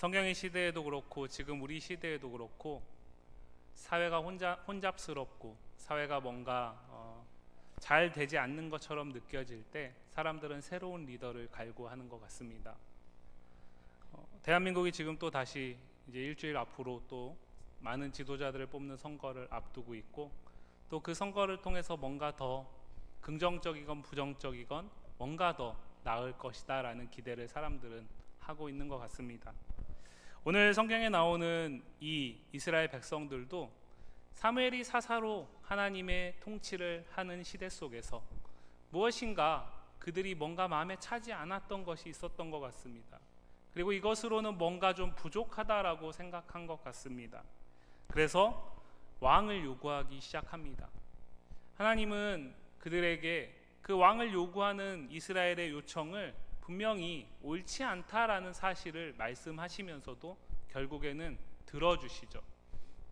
성경의 시대에도 그렇고 지금 우리 시대에도 그렇고 사회가 혼잡스럽고 사회가 뭔가 잘 되지 않는 것처럼 느껴질 때 사람들은 새로운 리더를 갈구하는 것 같습니다. 대한민국이 지금 또 다시 이제 일주일 앞으로 또 많은 지도자들을 뽑는 선거를 앞두고 있고, 또 그 선거를 통해서 뭔가 더 긍정적이건 부정적이건 뭔가 더 나을 것이다 라는 기대를 사람들은 하고 있는 것 같습니다. 오늘 성경에 나오는 이 이스라엘 백성들도 사무엘이 사사로 하나님의 통치를 하는 시대 속에서 무엇인가 그들이 뭔가 마음에 차지 않았던 것이 있었던 것 같습니다. 그리고 이것으로는 뭔가 좀 부족하다라고 생각한 것 같습니다. 그래서 왕을 요구하기 시작합니다. 하나님은 그들에게 그 왕을 요구하는 이스라엘의 요청을 분명히 옳지 않다라는 사실을 말씀하시면서도 결국에는 들어주시죠.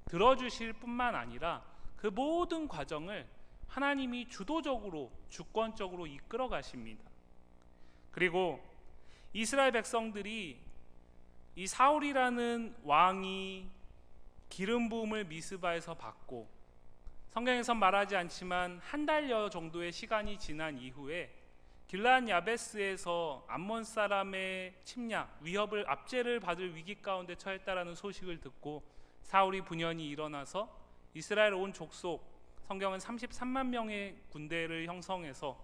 들어주실 뿐만 아니라 그 모든 과정을 하나님이 주도적으로 주권적으로 이끌어 가십니다. 그리고 이스라엘 백성들이 이 사울이라는 왕이 기름 부음을 미스바에서 받고, 성경에선 말하지 않지만 한 달여 정도의 시간이 지난 이후에 길르앗 야베스에서 암몬 사람의 침략, 위협을 압제를 받을 위기 가운데 처했다라는 소식을 듣고 사울이 분연히 일어나서 이스라엘 온 족속, 성경은 33만 명의 군대를 형성해서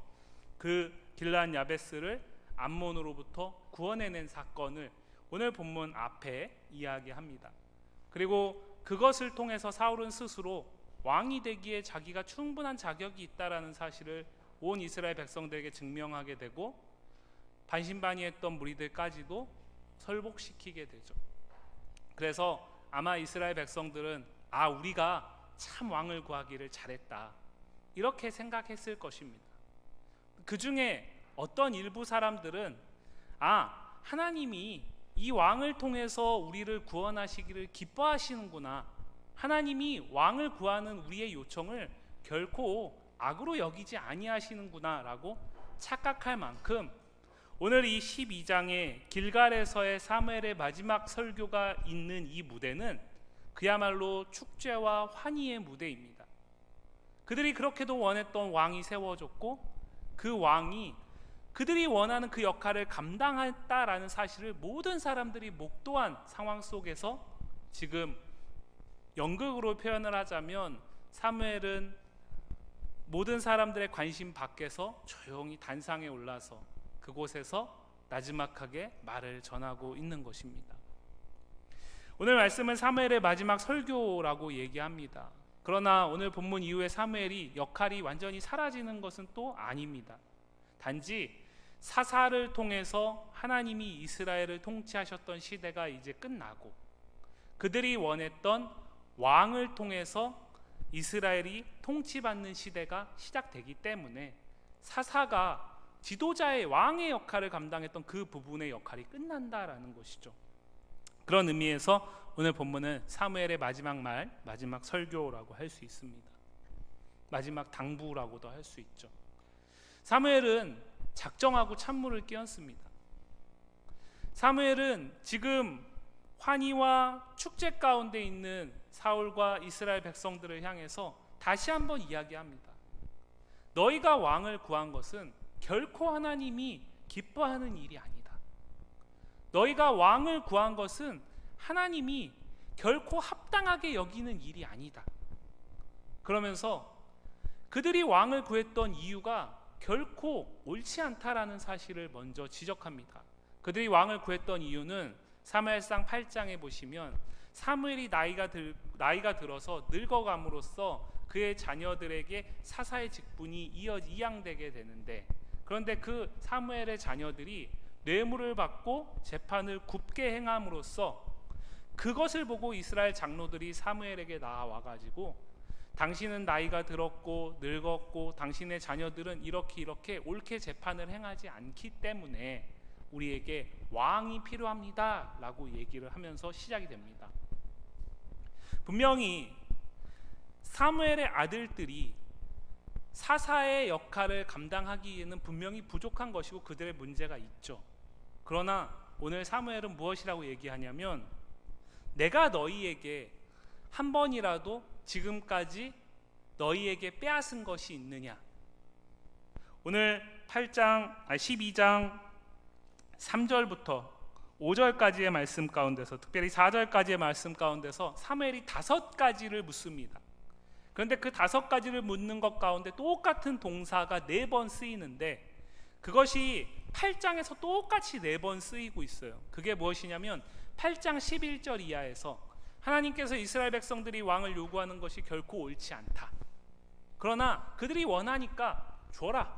그 길르앗 야베스를 암몬으로부터 구원해낸 사건을 오늘 본문 앞에 이야기합니다. 그리고 그것을 통해서 사울은 스스로 왕이 되기에 자기가 충분한 자격이 있다라는 사실을 온 이스라엘 백성들에게 증명하게 되고, 반신반의했던 무리들까지도 설복시키게 되죠. 그래서 아마 이스라엘 백성들은 우리가 참 왕을 구하기를 잘했다, 이렇게 생각했을 것입니다. 그 중에 어떤 일부 사람들은 하나님이 이 왕을 통해서 우리를 구원하시기를 기뻐하시는구나, 하나님이 왕을 구하는 우리의 요청을 결코 악으로 여기지 아니하시는구나 라고 착각할 만큼 오늘 이 12장의 길갈에서의 사무엘의 마지막 설교가 있는 이 무대는 그야말로 축제와 환희의 무대입니다. 그들이 그렇게도 원했던 왕이 세워졌고, 그 왕이 그들이 원하는 그 역할을 감당했다라는 사실을 모든 사람들이 목도한 상황 속에서 지금 연극으로 표현을 하자면 사무엘은 모든 사람들의 관심 밖에서 조용히 단상에 올라서 그곳에서 나지막하게 말을 전하고 있는 것입니다. 오늘 말씀은 사무엘의 마지막 설교라고 얘기합니다. 그러나 오늘 본문 이후에 사무엘이 역할이 완전히 사라지는 것은 또 아닙니다. 단지 사사를 통해서 하나님이 이스라엘을 통치하셨던 시대가 이제 끝나고, 그들이 원했던 왕을 통해서 이스라엘이 통치받는 시대가 시작되기 때문에 사사가 지도자의 왕의 역할을 감당했던 그 부분의 역할이 끝난다라는 것이죠. 그런 의미에서 오늘 본문은 사무엘의 마지막 말, 마지막 설교라고 할 수 있습니다. 마지막 당부라고도 할 수 있죠. 사무엘은 작정하고 찬물을 끼얹습니다. 사무엘은 지금 환희와 축제 가운데 있는 사울과 이스라엘 백성들을 향해서 다시 한번 이야기합니다. 너희가 왕을 구한 것은 결코 하나님이 기뻐하는 일이 아니다. 너희가 왕을 구한 것은 하나님이 결코 합당하게 여기는 일이 아니다. 그러면서 그들이 왕을 구했던 이유가 결코 옳지 않다라는 사실을 먼저 지적합니다. 그들이 왕을 구했던 이유는 사무엘상 8장에 보시면 사무엘이 나이가 들어서 늙어감으로써 그의 자녀들에게 사사의 직분이 이양되게 되는데, 그런데 그 사무엘의 자녀들이 뇌물을 받고 재판을 굽게 행함으로써 그것을 보고 이스라엘 장로들이 사무엘에게 나와가지고 당신은 나이가 들었고 늙었고 당신의 자녀들은 이렇게 옳게 재판을 행하지 않기 때문에 우리에게 왕이 필요합니다 라고 얘기를 하면서 시작이 됩니다. 분명히 사무엘의 아들들이 사사의 역할을 감당하기에는 분명히 부족한 것이고 그들의 문제가 있죠. 그러나 오늘 사무엘은 무엇이라고 얘기하냐면, 내가 너희에게 한 번이라도 지금까지 너희에게 빼앗은 것이 있느냐. 오늘 12장 3절부터 5절까지의 말씀 가운데서, 특별히 4절까지의 말씀 가운데서 사무엘이 5가지를 묻습니다. 그런데 그 5가지를 묻는 것 가운데 똑같은 동사가 4번 쓰이는데, 그것이 8장에서 똑같이 4번 쓰이고 있어요. 그게 무엇이냐면 8장 11절 이하에서 하나님께서 이스라엘 백성들이 왕을 요구하는 것이 결코 옳지 않다. 그러나 그들이 원하니까 줘라,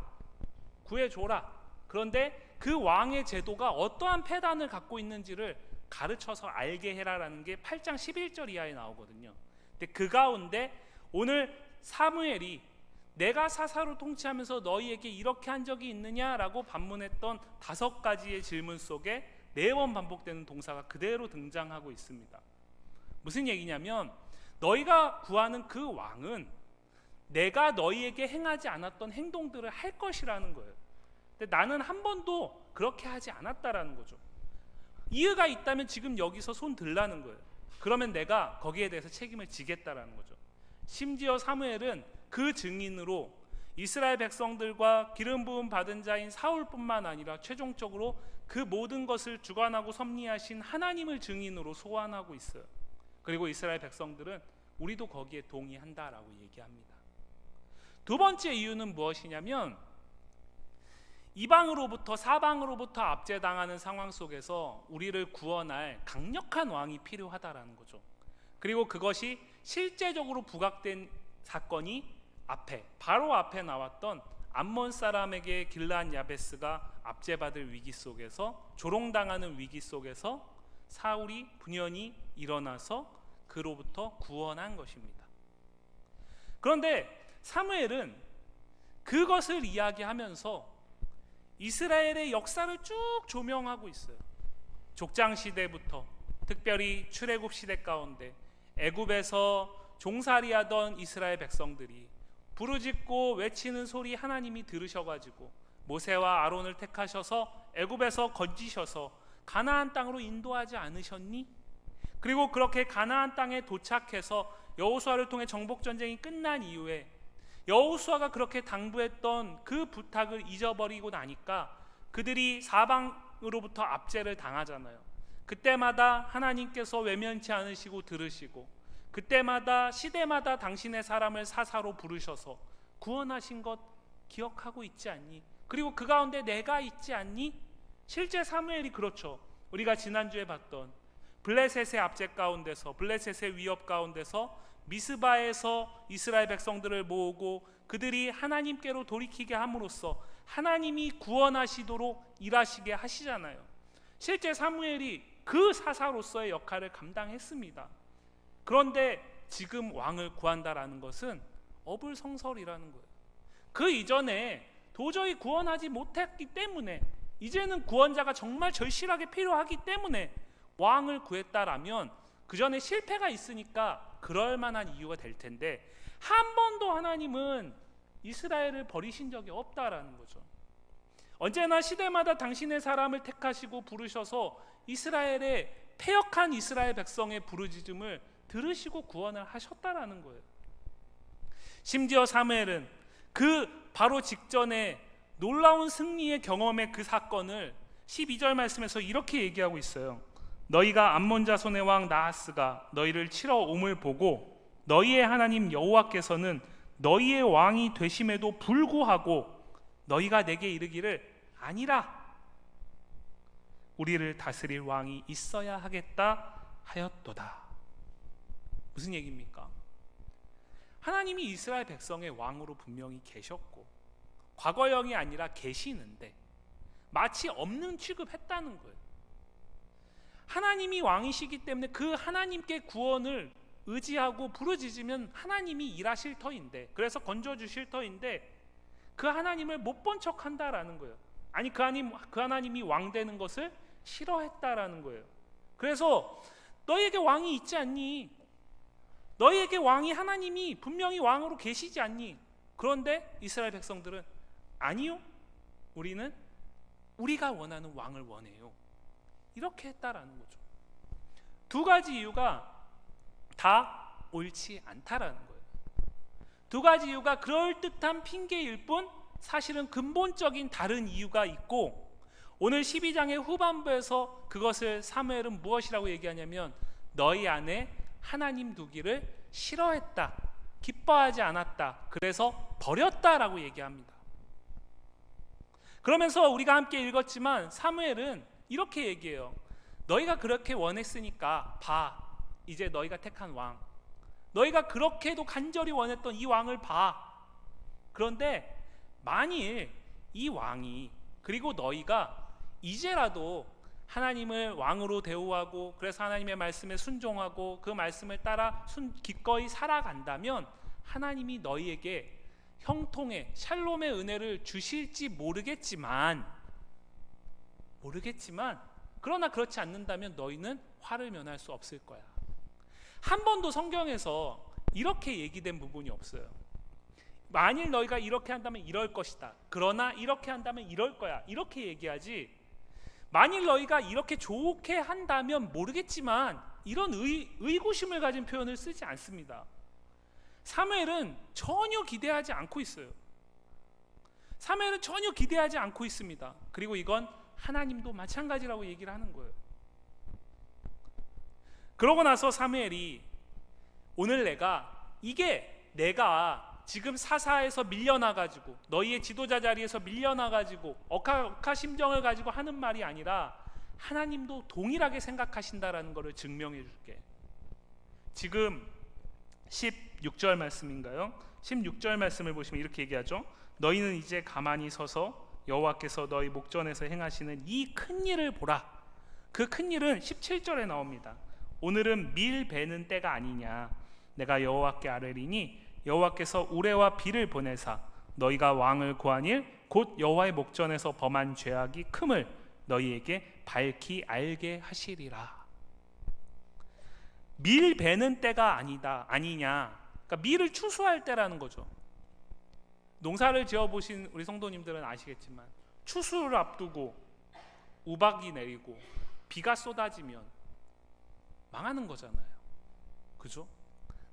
구해줘라. 그런데 그 왕의 제도가 어떠한 패단을 갖고 있는지를 가르쳐서 알게 해라라는 게 8장 11절 이하에 나오거든요. 근데 그 가운데 오늘 사무엘이 내가 사사로 통치하면서 너희에게 이렇게 한 적이 있느냐라고 반문했던 5가지의 질문 속에 4번 반복되는 동사가 그대로 등장하고 있습니다. 무슨 얘기냐면, 너희가 구하는 그 왕은 내가 너희에게 행하지 않았던 행동들을 할 것이라는 거예요. 근데 나는 한 번도 그렇게 하지 않았다라는 거죠. 이유가 있다면 지금 여기서 손 들라는 거예요. 그러면 내가 거기에 대해서 책임을 지겠다라는 거죠. 심지어 사무엘은 그 증인으로 이스라엘 백성들과 기름 부음 받은 자인 사울뿐만 아니라 최종적으로 그 모든 것을 주관하고 섭리하신 하나님을 증인으로 소환하고 있어요. 그리고 이스라엘 백성들은 우리도 거기에 동의한다라고 얘기합니다. 두 번째 이유는 무엇이냐면, 이방으로부터 사방으로부터 압제당하는 상황 속에서 우리를 구원할 강력한 왕이 필요하다라는 거죠. 그리고 그것이 실제적으로 부각된 사건이 바로 앞에 나왔던 암몬 사람에게 길르앗 야베스가 압제받을 위기 속에서, 조롱당하는 위기 속에서 사울이 분연히 일어나서 그로부터 구원한 것입니다. 그런데 사무엘은 그것을 이야기하면서 이스라엘의 역사를 쭉 조명하고 있어요. 족장 시대부터, 특별히 출애굽 시대 가운데 애굽에서 종살이하던 이스라엘 백성들이 부르짖고 외치는 소리 하나님이 들으셔가지고 모세와 아론을 택하셔서 애굽에서 건지셔서 가나안 땅으로 인도하지 않으셨니? 그리고 그렇게 가나안 땅에 도착해서 여호수아를 통해 정복 전쟁이 끝난 이후에 여호수아가 그렇게 당부했던 그 부탁을 잊어버리고 나니까 그들이 사방으로부터 압제를 당하잖아요. 그때마다 하나님께서 외면치 않으시고 들으시고, 그때마다 시대마다 당신의 사람을 사사로 부르셔서 구원하신 것 기억하고 있지 않니? 그리고 그 가운데 내가 있지 않니? 실제 사무엘이 그렇죠. 우리가 지난주에 봤던 블레셋의 압제 가운데서, 블레셋의 위협 가운데서 미스바에서 이스라엘 백성들을 모으고 그들이 하나님께로 돌이키게 함으로써 하나님이 구원하시도록 일하시게 하시잖아요. 실제 사무엘이 그 사사로서의 역할을 감당했습니다. 그런데 지금 왕을 구한다라는 것은 어불성설이라는 거예요. 그 이전에 도저히 구원하지 못했기 때문에, 이제는 구원자가 정말 절실하게 필요하기 때문에 왕을 구했다라면 그 전에 실패가 있으니까 그럴 만한 이유가 될 텐데, 한 번도 하나님은 이스라엘을 버리신 적이 없다라는 거죠. 언제나 시대마다 당신의 사람을 택하시고 부르셔서 이스라엘의 패역한 이스라엘 백성의 부르짖음을 들으시고 구원을 하셨다라는 거예요. 심지어 사무엘은 그 바로 직전에 놀라운 승리의 경험의 그 사건을 12절 말씀에서 이렇게 얘기하고 있어요. 너희가 암몬 자손의 왕 나하스가 너희를 치러 옴을 보고 너희의 하나님 여호와께서는 너희의 왕이 되심에도 불구하고 너희가 내게 이르기를 아니라 우리를 다스릴 왕이 있어야 하겠다 하였도다. 무슨 얘기입니까? 하나님이 이스라엘 백성의 왕으로 분명히 계셨고 과거형이 아니라 계시는데 마치 없는 취급했다는 거예요. 하나님이 왕이시기 때문에 그 하나님께 구원을 의지하고 부르짖으면 하나님이 일하실 터인데, 그래서 건져주실 터인데 그 하나님을 못 본 척한다라는 거예요. 아니 그 하나님이 왕 되는 것을 싫어했다라는 거예요. 그래서 너희에게 왕이 있지 않니? 너희에게 왕이 하나님이 분명히 왕으로 계시지 않니? 그런데 이스라엘 백성들은 아니요, 우리는 우리가 원하는 왕을 원해요, 이렇게 했다라는 거죠. 두 가지 이유가 다 옳지 않다라는 거예요. 두 가지 이유가 그럴듯한 핑계일 뿐 사실은 근본적인 다른 이유가 있고, 오늘 12장의 후반부에서 그것을 사무엘은 무엇이라고 얘기하냐면 너희 안에 하나님 두기를 싫어했다, 기뻐하지 않았다, 그래서 버렸다라고 얘기합니다. 그러면서 우리가 함께 읽었지만 사무엘은 이렇게 얘기해요. 너희가 그렇게 원했으니까 봐, 이제 너희가 택한 왕, 너희가 그렇게도 간절히 원했던 이 왕을 봐. 그런데 만일 이 왕이, 그리고 너희가 이제라도 하나님을 왕으로 대우하고 그래서 하나님의 말씀에 순종하고 그 말씀을 따라 기꺼이 살아간다면 하나님이 너희에게 형통의 샬롬의 은혜를 주실지 모르겠지만 그러나 그렇지 않는다면 너희는 화를 면할 수 없을 거야. 한 번도 성경에서 이렇게 얘기된 부분이 없어요. 만일 너희가 이렇게 한다면 이럴 것이다, 그러나 이렇게 한다면 이럴 거야, 이렇게 얘기하지, 만일 너희가 이렇게 좋게 한다면 모르겠지만 이런 의구심을 가진 표현을 쓰지 않습니다. 사무엘은 전혀 기대하지 않고 있어요. 사무엘은 전혀 기대하지 않고 있습니다. 그리고 이건 하나님도 마찬가지라고 얘기를 하는 거예요. 그러고 나서 사무엘이 오늘 내가 지금 사사에서 밀려나가지고 너희의 지도자 자리에서 밀려나가지고 억하심정을 가지고 하는 말이 아니라 하나님도 동일하게 생각하신다라는 것을 증명해 줄게. 지금 16절 말씀인가요? 16절 말씀을 보시면 이렇게 얘기하죠. 너희는 이제 가만히 서서 여호와께서 너희 목전에서 행하시는 이 큰 일을 보라. 그 큰 일은 17절에 나옵니다. 오늘은 밀 베는 때가 아니냐. 내가 여호와께 아뢰리니 여호와께서 우레와 비를 보내사 너희가 왕을 구하니 곧 여호와의 목전에서 범한 죄악이 큼을 너희에게 밝히 알게 하시리라. 밀 베는 때가 아니냐. 그러니까 밀을 추수할 때라는 거죠. 농사를 지어보신 우리 성도님들은 아시겠지만 추수를 앞두고 우박이 내리고 비가 쏟아지면 망하는 거잖아요. 그죠?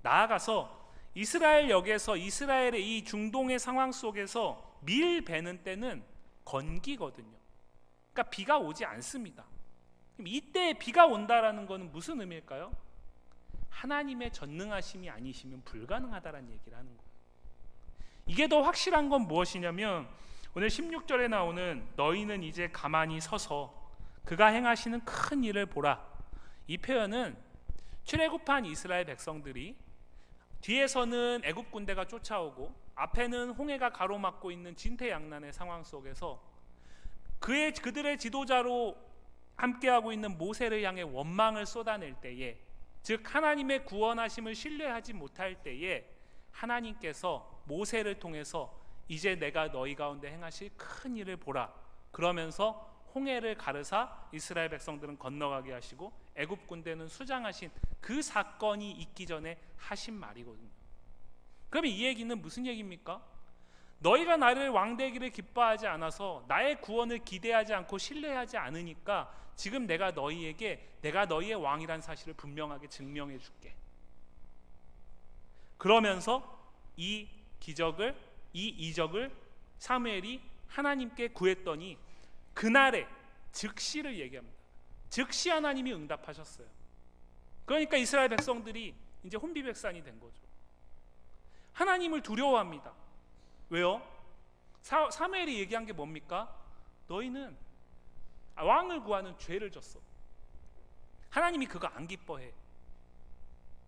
나아가서 이스라엘 역에서 이스라엘의 이 중동의 상황 속에서 밀 베는 때는 건기거든요. 그러니까 비가 오지 않습니다. 그럼 이때 비가 온다라는 것은 무슨 의미일까요? 하나님의 전능하심이 아니시면 불가능하다라는 얘기를 하는 거예요. 이게 더 확실한 건 무엇이냐면 오늘 16절에 나오는 너희는 이제 가만히 서서 그가 행하시는 큰 일을 보라. 이 표현은 출애굽한 이스라엘 백성들이 뒤에서는 애굽 군대가 쫓아오고 앞에는 홍해가 가로막고 있는 진퇴양난의 상황 속에서 그들의 지도자로 함께하고 있는 모세를 향해 원망을 쏟아낼 때에, 즉 하나님의 구원하심을 신뢰하지 못할 때에 하나님께서 모세를 통해서 이제 내가 너희 가운데 행하실 큰 일을 보라. 그러면서 홍해를 가르사 이스라엘 백성들은 건너가게 하시고 애굽 군대는 수장하신 그 사건이 있기 전에 하신 말이거든요. 그러면 이 얘기는 무슨 얘기입니까? 너희가 나를 왕되기를 기뻐하지 않아서 나의 구원을 기대하지 않고 신뢰하지 않으니까 지금 내가 너희의 왕이란 사실을 분명하게 증명해 줄게. 그러면서 이 이적을 사무엘이 하나님께 구했더니 그날에 즉시를 얘기합니다. 즉시 하나님이 응답하셨어요. 그러니까 이스라엘 백성들이 이제 혼비백산이 된 거죠. 하나님을 두려워합니다. 왜요? 사무엘이 얘기한 게 뭡니까? 너희는 왕을 구하는 죄를 졌어. 하나님이 그거 안 기뻐해.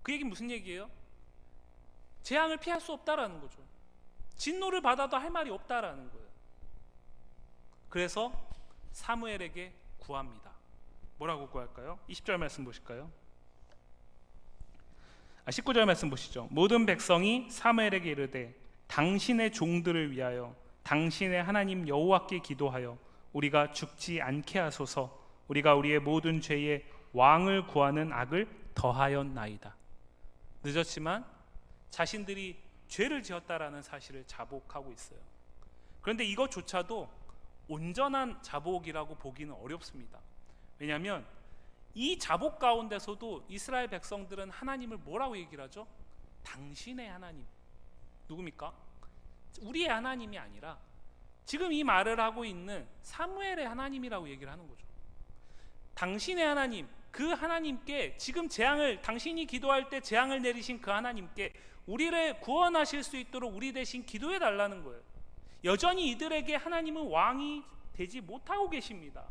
그 얘기는 무슨 얘기예요? 재앙을 피할 수 없다라는 거죠. 진노를 받아도 할 말이 없다라는 거예요. 그래서 사무엘에게 구합니다. 뭐라고 구할까요? 20절 말씀 보실까요? 19절 말씀 보시죠. 모든 백성이 사무엘에게 이르되 당신의 종들을 위하여 당신의 하나님 여호와께 기도하여 우리가 죽지 않게 하소서. 우리가 우리의 모든 죄에 왕을 구하는 악을 더하였나이다. 늦었지만 자신들이 죄를 지었다라는 사실을 자복하고 있어요. 그런데 이것조차도 온전한 자복이라고 보기는 어렵습니다. 왜냐하면 이 자복 가운데서도 이스라엘 백성들은 하나님을 뭐라고 얘기를 하죠? 당신의 하나님. 누굽니까? 우리의 하나님이 아니라 지금 이 말을 하고 있는 사무엘의 하나님이라고 얘기를 하는 거죠. 당신의 하나님, 그 하나님께 지금 재앙을, 당신이 기도할 때 재앙을 내리신 그 하나님께 우리를 구원하실 수 있도록 우리 대신 기도해 달라는 거예요. 여전히 이들에게 하나님은 왕이 되지 못하고 계십니다.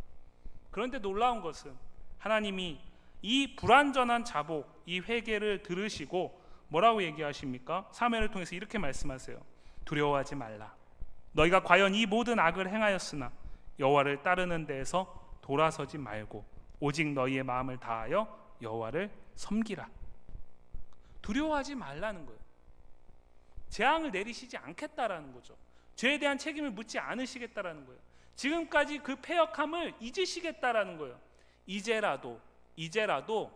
그런데 놀라운 것은 하나님이 이 불완전한 자복, 이 회개를 들으시고 뭐라고 얘기하십니까? 사무엘을 통해서 이렇게 말씀하세요. 두려워하지 말라. 너희가 과연 이 모든 악을 행하였으나 여호와를 따르는 데에서 돌아서지 말고 오직 너희의 마음을 다하여 여호와를 섬기라. 두려워하지 말라는 거예요. 재앙을 내리시지 않겠다라는 거죠. 죄에 대한 책임을 묻지 않으시겠다라는 거예요. 지금까지 그 패역함을 잊으시겠다라는 거예요. 이제라도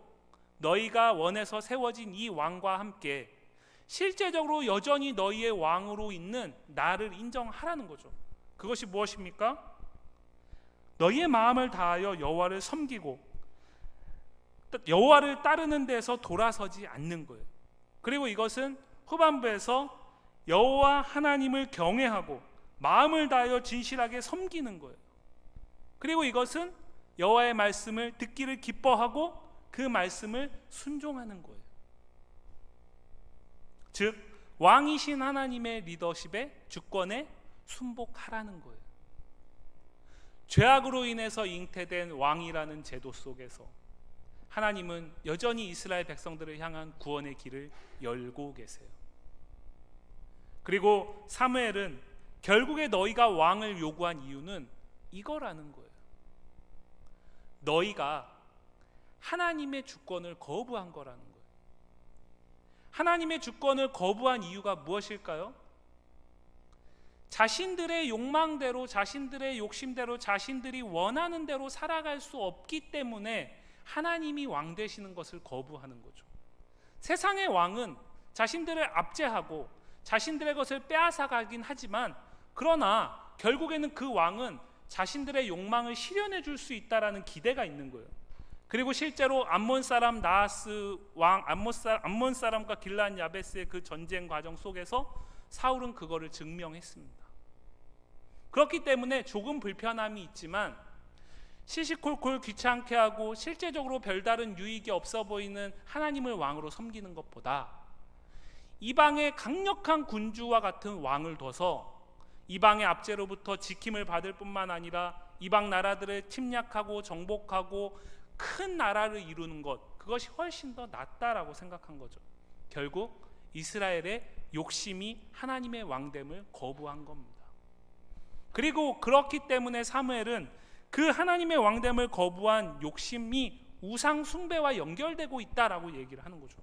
너희가 원해서 세워진 이 왕과 함께 실제적으로 여전히 너희의 왕으로 있는 나를 인정하라는 거죠. 그것이 무엇입니까? 너희의 마음을 다하여 여호와를 섬기고 여호와를 따르는 데서 돌아서지 않는 거예요. 그리고 이것은 후반부에서 여호와 하나님을 경외하고 마음을 다하여 진실하게 섬기는 거예요. 그리고 이것은 여호와의 말씀을 듣기를 기뻐하고 그 말씀을 순종하는 거예요. 즉 왕이신 하나님의 리더십에 주권에 순복하라는 거예요. 죄악으로 인해서 잉태된 왕이라는 제도 속에서 하나님은 여전히 이스라엘 백성들을 향한 구원의 길을 열고 계세요. 그리고 사무엘은 결국에 너희가 왕을 요구한 이유는 이거라는 거예요. 너희가 하나님의 주권을 거부한 거라는 거예요. 하나님의 주권을 거부한 이유가 무엇일까요? 자신들의 욕망대로, 자신들의 욕심대로, 자신들이 원하는 대로 살아갈 수 없기 때문에 하나님이 왕 되시는 것을 거부하는 거죠. 세상의 왕은 자신들을 압제하고 자신들의 것을 빼앗아가긴 하지만 그러나 결국에는 그 왕은 자신들의 욕망을 실현해 줄 수 있다라는 기대가 있는 거예요. 그리고 실제로 암몬 사람 나하스 왕, 암몬 사람과 길르앗 야베스의 그 전쟁 과정 속에서 사울은 그거를 증명했습니다. 그렇기 때문에 조금 불편함이 있지만 시시콜콜 귀찮게 하고 실제적으로 별다른 유익이 없어 보이는 하나님을 왕으로 섬기는 것보다 이방의 강력한 군주와 같은 왕을 둬서 이방의 압제로부터 지킴을 받을 뿐만 아니라 이방 나라들을 침략하고 정복하고 큰 나라를 이루는 것, 그것이 훨씬 더 낫다라고 생각한 거죠. 결국 이스라엘의 욕심이 하나님의 왕됨을 거부한 겁니다. 그리고 그렇기 때문에 사무엘은 그 하나님의 왕됨을 거부한 욕심이 우상 숭배와 연결되고 있다라고 얘기를 하는 거죠.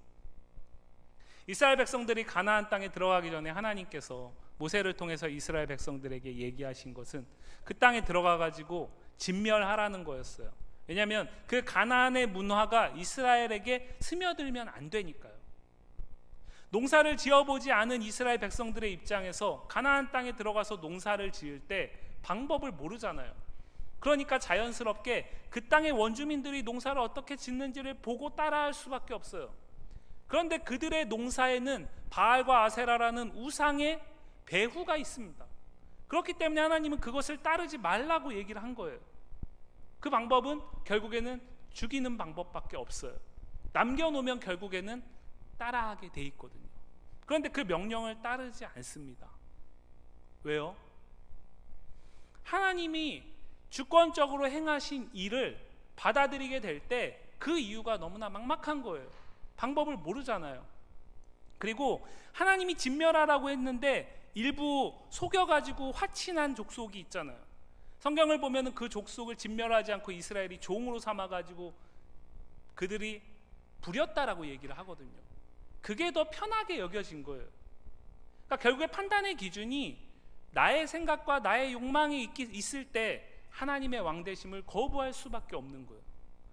이스라엘 백성들이 가나안 땅에 들어가기 전에 하나님께서 모세를 통해서 이스라엘 백성들에게 얘기하신 것은 그 땅에 들어가 가지고 진멸하라는 거였어요. 왜냐하면 그 가나안의 문화가 이스라엘에게 스며들면 안 되니까요. 농사를 지어보지 않은 이스라엘 백성들의 입장에서 가나안 땅에 들어가서 농사를 지을 때 방법을 모르잖아요. 그러니까 자연스럽게 그 땅의 원주민들이 농사를 어떻게 짓는지를 보고 따라할 수밖에 없어요. 그런데 그들의 농사에는 바알과 아세라라는 우상의 배후가 있습니다. 그렇기 때문에 하나님은 그것을 따르지 말라고 얘기를 한 거예요. 그 방법은 결국에는 죽이는 방법밖에 없어요. 남겨놓으면 결국에는 따라하게 돼 있거든요. 그런데 그 명령을 따르지 않습니다. 왜요? 하나님이 주권적으로 행하신 일을 받아들이게 될 때 그 이유가 너무나 막막한 거예요. 방법을 모르잖아요. 그리고 하나님이 진멸하라고 했는데 일부 속여가지고 화친한 족속이 있잖아요. 성경을 보면 그 족속을 진멸하지 않고 이스라엘이 종으로 삼아가지고 그들이 부렸다라고 얘기를 하거든요. 그게 더 편하게 여겨진 거예요. 그러니까 결국에 판단의 기준이 나의 생각과 나의 욕망이 있을 때 하나님의 왕되심을 거부할 수밖에 없는 거예요.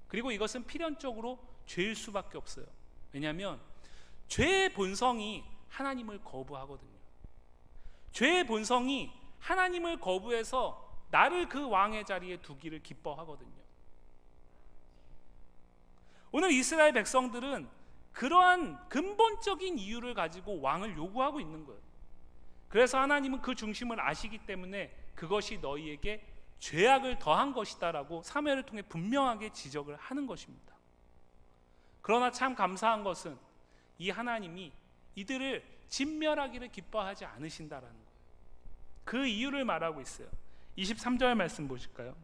그리고 이것은 필연적으로 죄일 수밖에 없어요. 왜냐하면 죄의 본성이 하나님을 거부하거든요. 죄의 본성이 하나님을 거부해서 나를 그 왕의 자리에 두기를 기뻐하거든요. 오늘 이스라엘 백성들은 그러한 근본적인 이유를 가지고 왕을 요구하고 있는 거예요. 그래서 하나님은 그 중심을 아시기 때문에 그것이 너희에게 죄악을 더한 것이다라고 사무엘을 통해 분명하게 지적을 하는 것입니다. 그러나 참 감사한 것은 이 하나님이 이들을 진멸하기를 기뻐하지 않으신다라는 거예요. 그 이유를 말하고 있어요. 23절 말씀 보실까요?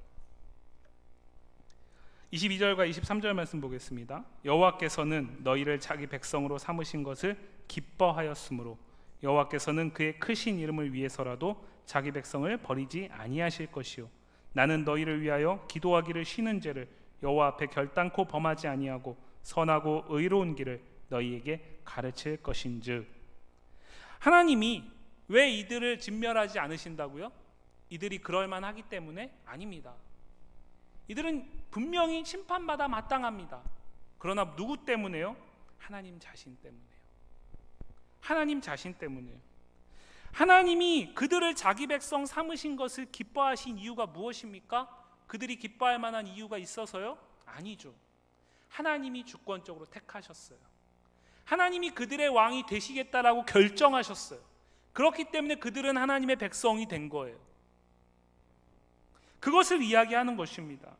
22절과 23절 말씀 보겠습니다. 여호와께서는 너희를 자기 백성으로 삼으신 것을 기뻐하였으므로 여호와께서는 그의 크신 이름을 위해서라도 자기 백성을 버리지 아니하실 것이요 나는 너희를 위하여 기도하기를 쉬는 죄를 여호와 앞에 결단코 범하지 아니하고 선하고 의로운 길을 너희에게 가르칠 것인즉. 하나님이 왜 이들을 진멸하지 않으신다고요? 이들이 그럴 만하기 때문에? 아닙니다. 이들은 분명히 심판받아 마땅합니다. 그러나 누구 때문에요? 하나님 자신 때문에요. 하나님 자신 때문에요. 하나님이 그들을 자기 백성 삼으신 것을 기뻐하신 이유가 무엇입니까? 그들이 기뻐할 만한 이유가 있어서요? 아니죠. 하나님이 주권적으로 택하셨어요. 하나님이 그들의 왕이 되시겠다라고 결정하셨어요. 그렇기 때문에 그들은 하나님의 백성이 된 거예요. 그것을 이야기하는 것입니다.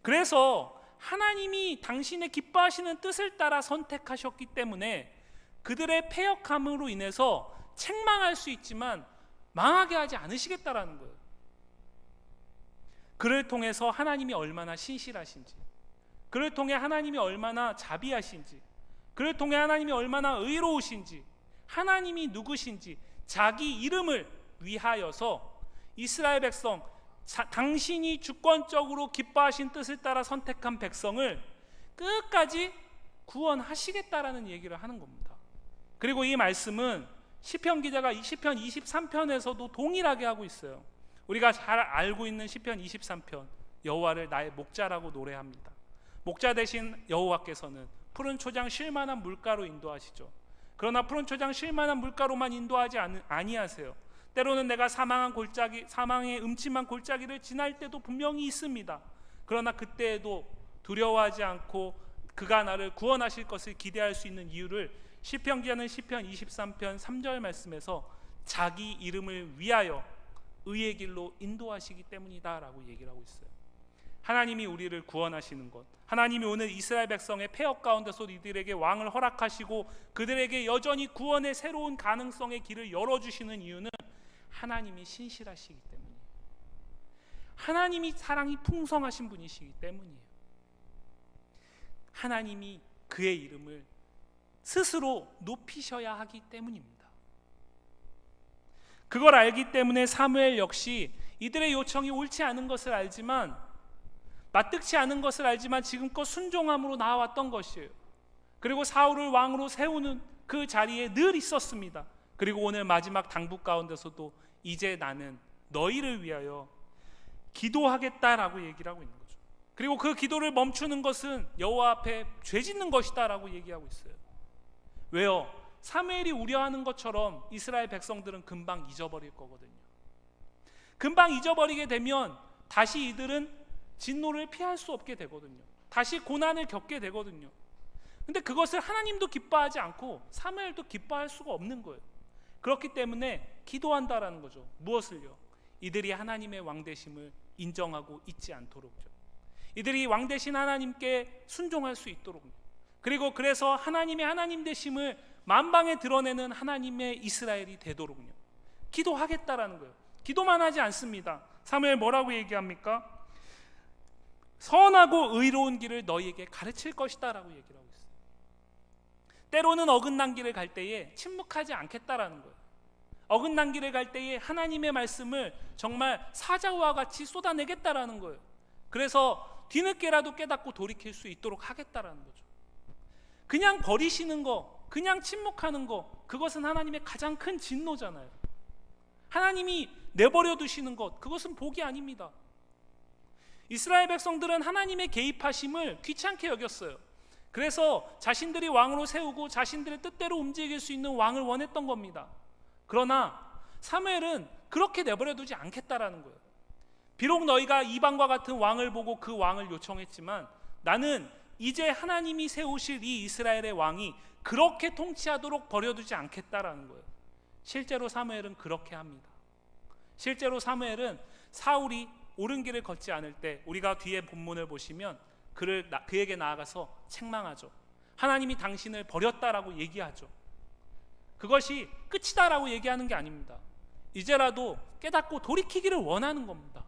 그래서 하나님이 당신의 기뻐하시는 뜻을 따라 선택하셨기 때문에 그들의 패역함으로 인해서 책망할 수 있지만 망하게 하지 않으시겠다라는 거예요. 그를 통해서 하나님이 얼마나 신실하신지, 그를 통해 하나님이 얼마나 자비하신지, 그를 통해 하나님이 얼마나 의로우신지, 하나님이 누구신지 자기 이름을 위하여서 이스라엘 백성, 당신이 주권적으로 기뻐하신 뜻을 따라 선택한 백성을 끝까지 구원하시겠다라는 얘기를 하는 겁니다. 그리고 이 말씀은 시편 기자가 시편 23편에서도 동일하게 하고 있어요. 우리가 잘 알고 있는 시편 23편, 여호와를 나의 목자라고 노래합니다. 목자 대신 여호와께서는 푸른 초장 쉴 만한 물가로 인도하시죠. 그러나 푸른 초장 쉴 만한 물가로만 인도하지 아니하세요. 때로는 내가 사망의 음침한 골짜기를 지날 때도 분명히 있습니다. 그러나 그때에도 두려워하지 않고 그가 나를 구원하실 것을 기대할 수 있는 이유를 시편 기자는 시편 23편 3절 말씀에서 자기 이름을 위하여 의의 길로 인도하시기 때문이다 라고 얘기를 하고 있어요. 하나님이 우리를 구원하시는 것, 하나님이 오늘 이스라엘 백성의 폐역 가운데서 이들에게 왕을 허락하시고 그들에게 여전히 구원의 새로운 가능성의 길을 열어주시는 이유는 하나님이 신실하시기 때문이에요. 하나님이 사랑이 풍성하신 분이시기 때문이에요. 하나님이 그의 이름을 스스로 높이셔야 하기 때문입니다. 그걸 알기 때문에 사무엘 역시 이들의 요청이 옳지 않은 것을 알지만, 마뜩치 않은 것을 알지만 지금껏 순종함으로 나아왔던 것이에요. 그리고 사울을 왕으로 세우는 그 자리에 늘 있었습니다. 그리고 오늘 마지막 당부 가운데서도 이제 나는 너희를 위하여 기도하겠다라고 얘기를 하고 있는 거죠. 그리고 그 기도를 멈추는 것은 여호와 앞에 죄 짓는 것이다라고 얘기하고 있어요. 왜요? 사무엘이 우려하는 것처럼 이스라엘 백성들은 금방 잊어버릴 거거든요. 금방 잊어버리게 되면 다시 이들은 진노를 피할 수 없게 되거든요. 다시 고난을 겪게 되거든요. 근데 그것을 하나님도 기뻐하지 않고 사무엘도 기뻐할 수가 없는 거예요. 그렇기 때문에 기도한다라는 거죠. 무엇을요? 이들이 하나님의 왕되심을 인정하고 잊지 않도록요. 이들이 왕되신 하나님께 순종할 수 있도록요. 그리고 그래서 하나님의 하나님 되심을 만방에 드러내는 하나님의 이스라엘이 되도록요. 기도하겠다라는 거예요. 기도만 하지 않습니다. 사무엘 뭐라고 얘기합니까? 선하고 의로운 길을 너희에게 가르칠 것이다 라고 얘기를 하고 있어요. 때로는 어긋난 길을 갈 때에 침묵하지 않겠다라는 거예요. 어긋난 길을 갈 때에 하나님의 말씀을 정말 사자와 같이 쏟아내겠다라는 거예요. 그래서 뒤늦게라도 깨닫고 돌이킬 수 있도록 하겠다라는 거죠. 그냥 버리시는 거, 그냥 침묵하는 거, 그것은 하나님의 가장 큰 진노잖아요. 하나님이 내버려 두시는 것, 그것은 복이 아닙니다. 이스라엘 백성들은 하나님의 개입하심을 귀찮게 여겼어요. 그래서 자신들이 왕으로 세우고 자신들의 뜻대로 움직일 수 있는 왕을 원했던 겁니다. 그러나 사무엘은 그렇게 내버려 두지 않겠다라는 거예요. 비록 너희가 이방과 같은 왕을 보고 그 왕을 요청했지만 나는 이제 하나님이 세우실 이 이스라엘의 왕이 그렇게 통치하도록 버려두지 않겠다라는 거예요. 실제로 사무엘은 그렇게 합니다. 실제로 사무엘은 사울이 옳은 길을 걷지 않을 때, 우리가 뒤에 본문을 보시면 그에게 나아가서 책망하죠. 하나님이 당신을 버렸다라고 얘기하죠. 그것이 끝이다라고 얘기하는 게 아닙니다. 이제라도 깨닫고 돌이키기를 원하는 겁니다.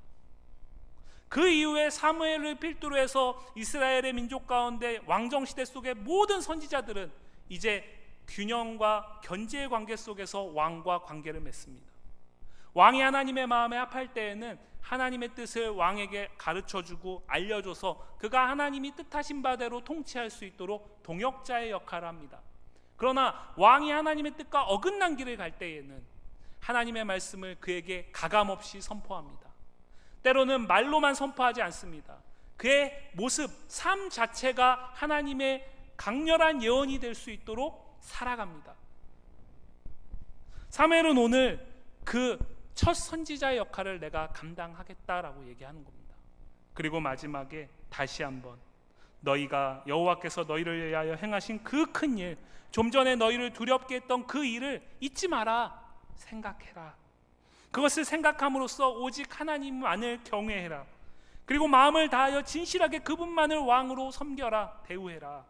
그 이후에 사무엘을 필두로 해서 이스라엘의 민족 가운데 왕정시대 속의 모든 선지자들은 이제 균형과 견제의 관계 속에서 왕과 관계를 맺습니다. 왕이 하나님의 마음에 합할 때에는 하나님의 뜻을 왕에게 가르쳐주고 알려줘서 그가 하나님이 뜻하신 바대로 통치할 수 있도록 동역자의 역할을 합니다. 그러나 왕이 하나님의 뜻과 어긋난 길을 갈 때에는 하나님의 말씀을 그에게 가감없이 선포합니다. 때로는 말로만 선포하지 않습니다. 그의 모습, 삶 자체가 하나님의 강렬한 예언이 될 수 있도록 살아갑니다. 사무엘은 오늘 그 첫 선지자의 역할을 내가 감당하겠다라고 얘기하는 겁니다. 그리고 마지막에 다시 한번 너희가 여호와께서 너희를 위하여 행하신 그 큰 일, 좀 전에 너희를 두렵게 했던 그 일을 잊지 마라. 생각해라. 그것을 생각함으로써 오직 하나님만을 경외해라. 그리고 마음을 다하여 진실하게 그분만을 왕으로 섬겨라. 대우해라.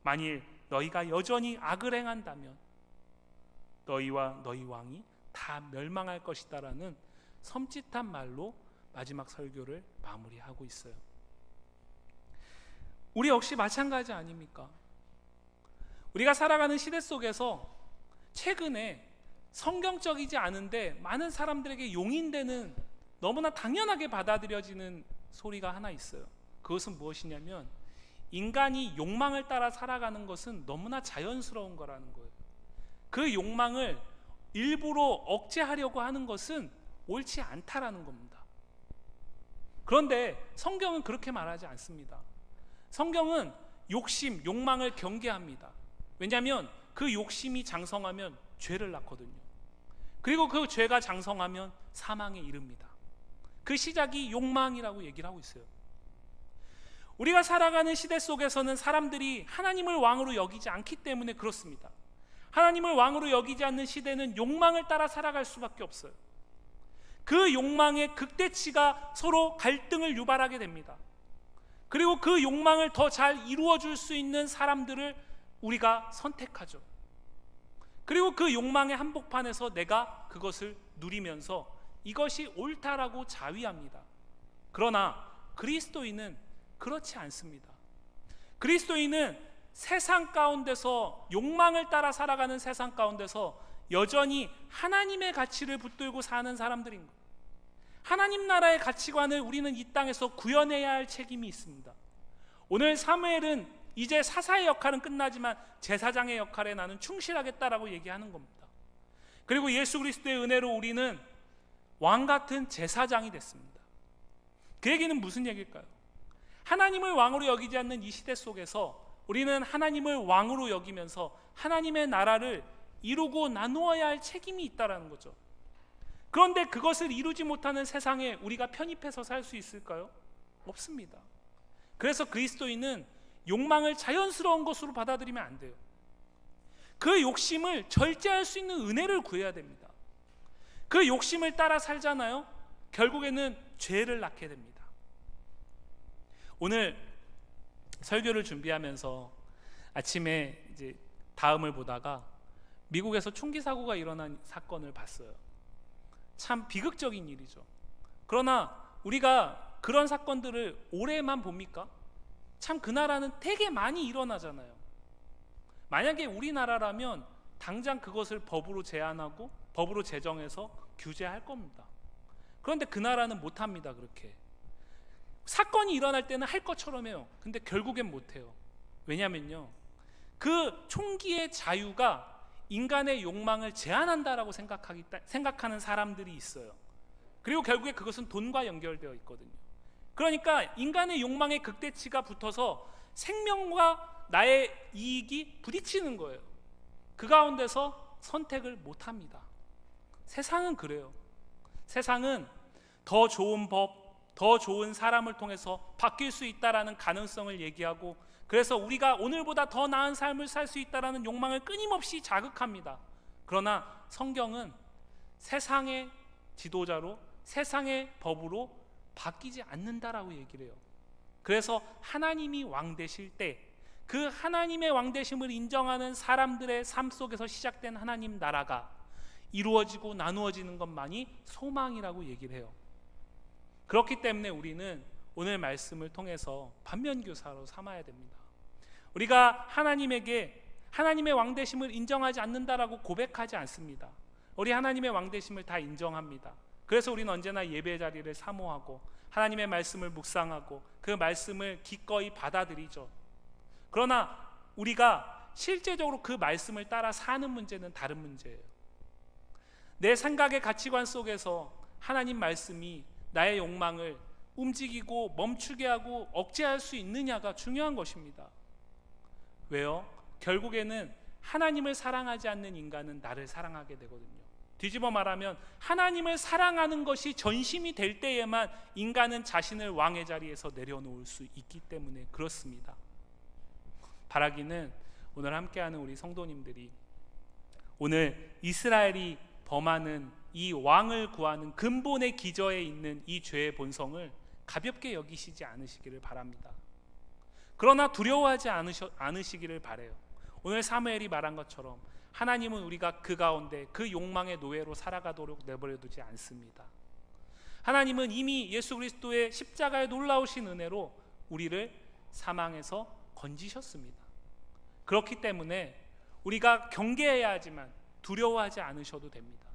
만일 너희가 여전히 악을 행한다면 너희와 너희 왕이 다 멸망할 것이다라는 섬찟한 말로 마지막 설교를 마무리하고 있어요. 우리 역시 마찬가지 아닙니까? 우리가 살아가는 시대 속에서 최근에 성경적이지 않은데 많은 사람들에게 용인되는, 너무나 당연하게 받아들여지는 소리가 하나 있어요. 그것은 무엇이냐면 인간이 욕망을 따라 살아가는 것은 너무나 자연스러운 거라는 거예요. 그 욕망을 일부러 억제하려고 하는 것은 옳지 않다라는 겁니다. 그런데 성경은 그렇게 말하지 않습니다. 성경은 욕심, 욕망을 경계합니다. 왜냐하면 그 욕심이 장성하면 죄를 낳거든요. 그리고 그 죄가 장성하면 사망에 이릅니다. 그 시작이 욕망이라고 얘기를 하고 있어요. 우리가 살아가는 시대 속에서는 사람들이 하나님을 왕으로 여기지 않기 때문에 그렇습니다. 하나님을 왕으로 여기지 않는 시대는 욕망을 따라 살아갈 수밖에 없어요. 그 욕망의 극대치가 서로 갈등을 유발하게 됩니다. 그리고 그 욕망을 더 잘 이루어줄 수 있는 사람들을 우리가 선택하죠. 그리고 그 욕망의 한복판에서 내가 그것을 누리면서 이것이 옳다라고 자위합니다. 그러나 그리스도인은 그렇지 않습니다. 그리스도인은 세상 가운데서, 욕망을 따라 살아가는 세상 가운데서 여전히 하나님의 가치를 붙들고 사는 사람들인 거예요. 하나님 나라의 가치관을 우리는 이 땅에서 구현해야 할 책임이 있습니다. 오늘 사무엘은 이제 사사의 역할은 끝나지만 제사장의 역할에 나는 충실하겠다라고 얘기하는 겁니다. 그리고 예수 그리스도의 은혜로 우리는 왕 같은 제사장이 됐습니다. 그 얘기는 무슨 얘기일까요? 하나님을 왕으로 여기지 않는 이 시대 속에서 우리는 하나님을 왕으로 여기면서 하나님의 나라를 이루고 나누어야 할 책임이 있다는 거죠. 그런데 그것을 이루지 못하는 세상에 우리가 편입해서 살 수 있을까요? 없습니다. 그래서 그리스도인은 욕망을 자연스러운 것으로 받아들이면 안 돼요. 그 욕심을 절제할 수 있는 은혜를 구해야 됩니다. 그 욕심을 따라 살잖아요. 결국에는 죄를 낳게 됩니다. 오늘 설교를 준비하면서 아침에 이제 다음을 보다가 미국에서 총기 사고가 일어난 사건을 봤어요. 참 비극적인 일이죠. 그러나 우리가 그런 사건들을 올해만 봅니까? 참 그 나라는 되게 많이 일어나잖아요. 만약에 우리나라라면 당장 그것을 법으로 제한하고 법으로 제정해서 규제할 겁니다. 그런데 그 나라는 못합니다. 그렇게 사건이 일어날 때는 할 것처럼 해요. 근데 결국엔 못해요. 왜냐면요, 그 총기의 자유가 인간의 욕망을 제한한다라고 생각하는 사람들이 있어요. 그리고 결국에 그것은 돈과 연결되어 있거든요. 그러니까 인간의 욕망의 극대치가 붙어서 생명과 나의 이익이 부딪히는 거예요. 그 가운데서 선택을 못합니다. 세상은 그래요. 세상은 더 좋은 법, 더 좋은 사람을 통해서 바뀔 수 있다라는 가능성을 얘기하고, 그래서 우리가 오늘보다 더 나은 삶을 살 수 있다라는 욕망을 끊임없이 자극합니다. 그러나 성경은 세상의 지도자로, 세상의 법으로 바뀌지 않는다라고 얘기를 해요. 그래서 하나님이 왕 되실 때 그 하나님의 왕 되심을 인정하는 사람들의 삶 속에서 시작된 하나님 나라가 이루어지고 나누어지는 것만이 소망이라고 얘기를 해요. 그렇기 때문에 우리는 오늘 말씀을 통해서 반면교사로 삼아야 됩니다. 우리가 하나님에게 하나님의 왕 되심을 인정하지 않는다라고 고백하지 않습니다. 우리 하나님의 왕 되심을 다 인정합니다. 그래서 우리는 언제나 예배 자리를 사모하고 하나님의 말씀을 묵상하고 그 말씀을 기꺼이 받아들이죠. 그러나 우리가 실제적으로 그 말씀을 따라 사는 문제는 다른 문제예요. 내 생각의 가치관 속에서 하나님 말씀이 나의 욕망을 움직이고 멈추게 하고 억제할 수 있느냐가 중요한 것입니다. 왜요? 결국에는 하나님을 사랑하지 않는 인간은 나를 사랑하게 되거든요. 뒤집어 말하면 하나님을 사랑하는 것이 전심이 될 때에만 인간은 자신을 왕의 자리에서 내려놓을 수 있기 때문에 그렇습니다. 바라기는 오늘 함께하는 우리 성도님들이 오늘 이스라엘이 범하는 이 왕을 구하는 근본의 기저에 있는 이 죄의 본성을 가볍게 여기시지 않으시기를 바랍니다. 그러나 두려워하지 않으시기를 바라요. 오늘 사무엘이 말한 것처럼 하나님은 우리가 그 가운데 그 욕망의 노예로 살아가도록 내버려두지 않습니다. 하나님은 이미 예수 그리스도의 십자가의 놀라우신 은혜로 우리를 사망에서 건지셨습니다. 그렇기 때문에 우리가 경계해야 하지만 두려워하지 않으셔도 됩니다.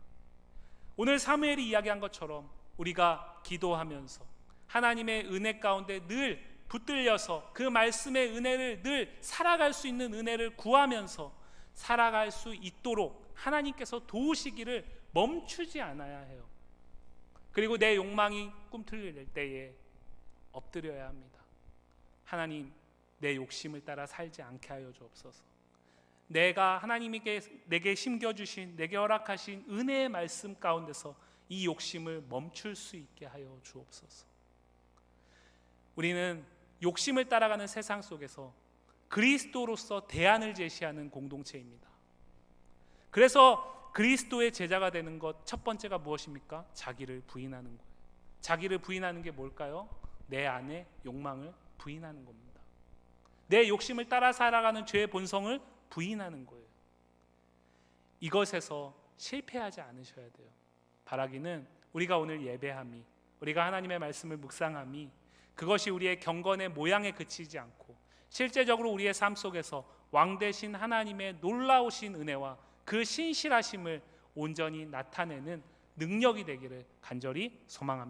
오늘 사무엘이 이야기한 것처럼 우리가 기도하면서 하나님의 은혜 가운데 늘 붙들려서 그 말씀의 은혜를 늘 살아갈 수 있는 은혜를 구하면서 살아갈 수 있도록 하나님께서 도우시기를 멈추지 않아야 해요. 그리고 내 욕망이 꿈틀릴 때에 엎드려야 합니다. 하나님, 내 욕심을 따라 살지 않게 하여 주옵소서. 내가 하나님께 내게 심겨주신, 내게 허락하신 은혜의 말씀 가운데서 이 욕심을 멈출 수 있게 하여 주옵소서. 우리는 욕심을 따라가는 세상 속에서 그리스도로서 대안을 제시하는 공동체입니다. 그래서 그리스도의 제자가 되는 것 첫 번째가 무엇입니까? 자기를 부인하는 거예요. 자기를 부인하는 게 뭘까요? 내 안에 욕망을 부인하는 겁니다. 내 욕심을 따라 살아가는 죄의 본성을 부인하는 거예요. 이것에서 실패하지 않으셔야 돼요. 바라기는 우리가 오늘 예배함이, 우리가 하나님의 말씀을 묵상함이 그것이 우리의 경건의 모양에 그치지 않고 실제적으로 우리의 삶 속에서 왕 되신 하나님의 놀라우신 은혜와 그 신실하심을 온전히 나타내는 능력이 되기를 간절히 소망합니다.